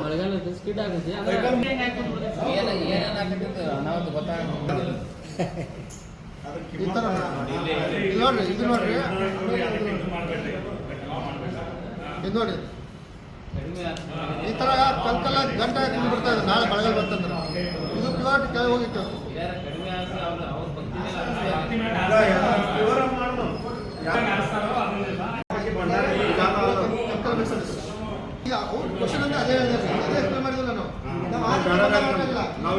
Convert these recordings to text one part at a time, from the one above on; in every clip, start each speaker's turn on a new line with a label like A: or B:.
A: ಮಳೆಗಾಲ ಸ್ಕಿಟ್ ಆಗುತ್ತೆ ನಾವು ಗೊತ್ತಾಗ
B: ಈ ಥರ ನೋಡ್ರಿ ಇದು ನೋಡ್ರಿ ಇದು ನೋಡಿ ಈ ಥರ ಕಲ್ಕಲ್ಲ ಗಂಟೆ ಹಾಕಿ ಬಿಡ್ತಾ ಇದೆ. ನಾಳೆ ಮಳೆಗಾಲ ಬಂತಂದ್ರೆ ಇದು ಪ್ಯೂರ್ ಕೆಳಗೆ ಹೋಗಿತ್ತು. ಈಗ ಅವ್ರ ಕ್ವಶನ್ ಅಂದ್ರೆ ಅದೇ ಎಕ್ಸ್ಪ್ಲೇನ್ ಮಾಡಿದ್ರಲ್ಲ ನಾವು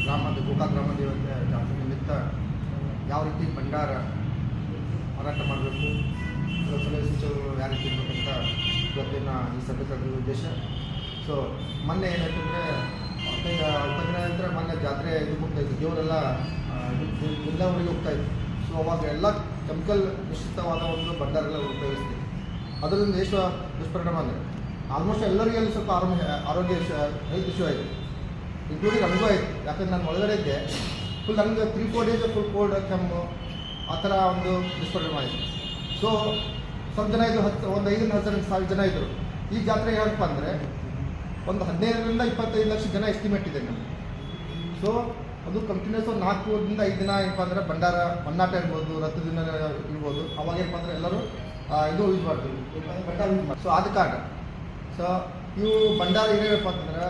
B: ಗ್ರಾಮದ ಗೋಕಾಕ್ ಗ್ರಾಮ ದೇವತೆ ಜಾತ್ರೆ ನಿಮಿತ್ತ ಯಾವ ರೀತಿ ಭಂಡಾರ ಮಾರಾಟ ಮಾಡಬೇಕು, ಸಲಹೆ ಸೂಚನೆಗಳು ಯಾವ ರೀತಿ ಇರಬೇಕಂತ ಇವತ್ತಿನ ಈ ಸಭೆ ಕರೆದ ಉದ್ದೇಶ. ಸೊ ಮೊನ್ನೆ ಏನಾಯ್ತಂದರೆ 20 ದಿನ ನಂತರ ಮೊನ್ನೆ ಜಾತ್ರೆ ಇದು ಹೋಗ್ತಾಯಿತ್ತು, ದೇವರೆಲ್ಲ ಊರಿಗೆ ಹೋಗ್ತಾಯಿತ್ತು. ಸೊ ಅವಾಗ ಎಲ್ಲ ಕೆಮಿಕಲ್ ಮಿಶ್ರಿತವಾದ ಒಂದು ಭಂಡಾರೆಲ್ಲ ಉಪಯೋಗಿಸ್ತೀವಿ. ಅದರಿಂದ ಎಷ್ಟು ದುಷ್ಪರಿಣಾಮ ಅಂದರೆ ಆಲ್ಮೋಸ್ಟ್ ಎಲ್ಲರಿಗೂ ಅಲ್ಲಿ ಸ್ವಲ್ಪ ಆರೋಗ್ಯ ಹೆಲ್ತ್ ಇಶ್ಯೂ ಆಯಿತು, ಇನ್ಕ್ಲೂಡಿಂಗ್ ನನಗೂ ಆಯಿತು. ಯಾಕಂದ್ರೆ ನಾನು ಒಳಗಡೆ ಇದ್ದೆ, ಫುಲ್ ನನಗೆ 3-4 ಡೇಸ್ ಫುಲ್ ಕೋಲ್ಡ್ ಕೆಮ್ಮು ಆ ಥರ ಒಂದು ದುಷ್ಪರಿಣಾಮ ಆಯಿತು. ಸೊ ಸ್ವಲ್ಪ ಜನ ಇದು ಒಂದು 5,000-10,000 ಜನ ಇದ್ದರು. ಈ ಜಾತ್ರೆ ಏನಪ್ಪ ಅಂದರೆ ಒಂದು 15ರಿಂದ 25 ಲಕ್ಷ ಜನ ಎಸ್ಟಿಮೇಟ್ ಇದೆ ನಮಗೆ. ಸೊ ಅದು ಕಂಟಿನ್ಯೂಸ್ ಒಂದು 4ರಿಂದ 5 ದಿನ ಏನಪ್ಪ ಅಂದರೆ ಭಂಡಾರ ಮನ್ನಾಟ ಇರ್ಬೋದು, ರಥ ದಿನ ಇರ್ಬೋದು. ಅವಾಗ ಏನಪ್ಪ ಅಂದರೆ ಎಲ್ಲರೂ ಇದು ಯೂಸ್ ಮಾಡ್ತೀವಿ, ಭಂಡಾರ ಯೂಸ್ ಮಾಡಿ. ಸೊ ಆದ ಕಾರಣ ಸೊ ಇವು ಭಂಡಾರ ಏನೇನಪ್ಪ ಅಂತಂದ್ರೆ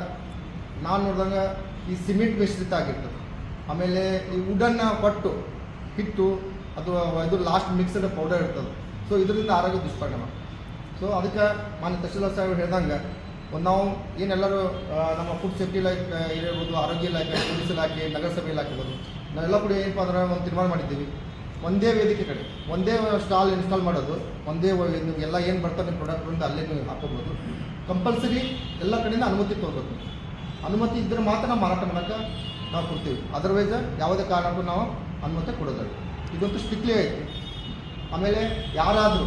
B: ನಾನು ನೋಡಿದಂಗೆ ಈ ಸಿಮೆಂಟ್ ಮಿಶ್ರಿತ ಆಗಿರ್ತದೆ. ಆಮೇಲೆ ಈ ವುಡನ್ನ ಕೊಟ್ಟು ಹಿಟ್ಟು ಅದು ಇದು ಲಾಸ್ಟ್ ಮಿಕ್ಸ್ಡ್ ಪೌಡರ್ ಇರ್ತದೆ. ಸೊ ಇದರಿಂದ ಆರೋಗ್ಯ ದುಷ್ಪರಿಣಾಮ. ಸೊ ಅದಕ್ಕೆ ಮಾನ್ಯ ತಹಶೀಲ್ದಾರ್ ಸಾಹೇಬ್ ಹೇಳ್ದಂಗೆ ಒಂದು ನಾವು ಏನೆಲ್ಲರೂ ನಮ್ಮ ಫುಡ್ ಸೇಫ್ಟಿ ಇಲಾಖೆ ಇರ್ಬೋದು, ಆರೋಗ್ಯ ಇಲಾಖೆ, ಪೊಲೀಸ್ ಇಲಾಖೆ, ನಗರಸಭೆ ಇಲಾಖೆ ಇರ್ಬೋದು, ನಾವೆಲ್ಲ ಕೂಡ ಏನಪ್ಪ ಅಂದ್ರೆ ಒಂದು ತೀರ್ಮಾನ ಮಾಡಿದ್ದೀವಿ. ಒಂದೇ ವೇದಿಕೆ ಕಡೆ ಒಂದೇ ಸ್ಟಾಲ್ ಇನ್ಸ್ಟಾಲ್ ಮಾಡೋದು, ಒಂದೇ ಎಲ್ಲ ಏನು ಬರ್ತಾರೆ ಪ್ರಾಡಕ್ಟ್ರಿಂದ ಅಲ್ಲೇ ನೀವು ಹಾಕೋಬೋದು. ಕಂಪಲ್ಸರಿ ಎಲ್ಲ ಕಡೆಯಿಂದ ಅನುಮತಿ ತೊಗೋಬೇಕು. ಅನುಮತಿ ಇದ್ದರೆ ಮಾತ್ರ ನಾವು ಮಾರಾಟ ಮಾಡೋಕ್ಕೆ ನಾವು ಕೊಡ್ತೀವಿ. ಅದರ್ವೈಸ್ ಯಾವುದೇ ಕಾರಣಕ್ಕೂ ನಾವು ಅನುಮತಿ ಕೊಡೋದಿಲ್ಲ. ಇದಂತೂ ಸ್ಟ್ರಿಕ್ಟ್ಲಿ ಐತಿ. ಆಮೇಲೆ ಯಾರಾದರೂ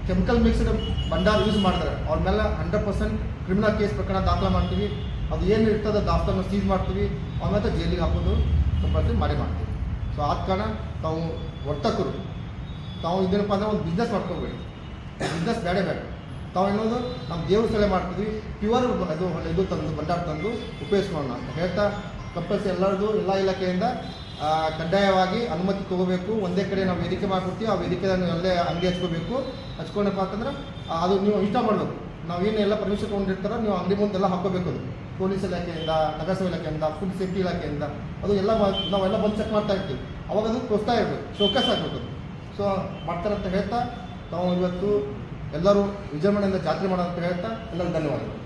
B: ಕೆಮಿಕಲ್ ಮಿಕ್ಸ್ಡ್ ಭಂಡಾರ ಯೂಸ್ ಮಾಡಿದ್ರೆ ಅವ್ರ ಮೇಲೆ 100% ಕ್ರಿಮಿನಲ್ ಕೇಸ್ ಪ್ರಕರಣ ದಾಖಲೆ ಮಾಡ್ತೀವಿ. ಅದು ಏನು ಇರ್ತದೆ ದಾಸ್ತಾನು ಸೀಸ್ ಮಾಡ್ತೀವಿ, ಅವ್ರ ಮೇಲೆ ಜೈಲಿಗೆ ಹಾಕೋದು ಕಂಪಲ್ಸರಿ ಮಾಡ್ತೀವಿ. ಸೊ ಆದ ಕಾರಣ ತಾವು ವರ್ತಕರು ತಾವು ಇದೇನಪ್ಪ ಅಂದರೆ ಒಂದು ಬಿಸ್ನೆಸ್ ಮಾಡ್ಕೋಬೇಡಿ, ಬಿಸ್ನೆಸ್ ಬೇಡೇ ಬೇಡ. ತಾವು ಏನೋದು ನಮ್ಮ ದೇವ್ರ ಸಲಹೆ ಮಾಡ್ತಿದ್ವಿ, ಪ್ಯೂರ್ ಇದು ತಂದು ಭಂಡಾರ ತಂದು ಉಪಯೋಗಿಸ್ಕೊಳ್ಳೋಣ ಅಂತ ಹೇಳ್ತಾ ಕಂಪಲ್ಸರಿ ಎಲ್ಲರದು ಎಲ್ಲ ಇಲಾಖೆಯಿಂದ ಕಡ್ಡಾಯವಾಗಿ ಅನುಮತಿ ತೊಗೋಬೇಕು. ಒಂದೇ ಕಡೆ ನಾವು ವೇದಿಕೆ ಮಾಡಿಕೊಡ್ತೀವಿ, ಆ ವೇದಿಕೆಯನ್ನು ಎಲ್ಲೇ ಅಂಗಡಿ ಹಚ್ಕೊಂಡಪ್ಪ ಅಂತಂದ್ರೆ ಅದು ನೀವು ಇಷ್ಟ ಮಾಡಬೇಕು. ನಾವೇನು ಎಲ್ಲ ಪರ್ಮಿಷನ್ ತೊಗೊಂಡಿರ್ತಾರೋ ನೀವು ಅಂಗಡಿ ಮುಂದೆಲ್ಲ ಹಾಕೋಬೇಕು. ಅದು ಪೊಲೀಸ್ ಇಲಾಖೆಯಿಂದ, ನಗರಸಭೆ ಇಲಾಖೆಯಿಂದ, ಫುಡ್ ಸೇಫ್ಟಿ ಇಲಾಖೆಯಿಂದ ಅದು ಎಲ್ಲ ನಾವೆಲ್ಲ ಬಂದು ಚೆಕ್ ಮಾಡ್ತಾ ಇರ್ತೀವಿ. ಅವಾಗ ಅದು ತೋರಿಸ್ತಾ ಇರಬೇಕು, ಶೋಕಸ್ ಆಗಬೇಕು. ಸೊ ಮಾಡ್ತಾರಂತ ಹೇಳ್ತಾ ತಾವು ಇವತ್ತು ಎಲ್ಲರೂ ವಿಜೃಂಭಣೆಯಿಂದ ಜಾತ್ರೆ ಮಾಡೋಂತ ಹೇಳ್ತಾ ಎಲ್ಲರೂ ಧನ್ಯವಾದಗಳು.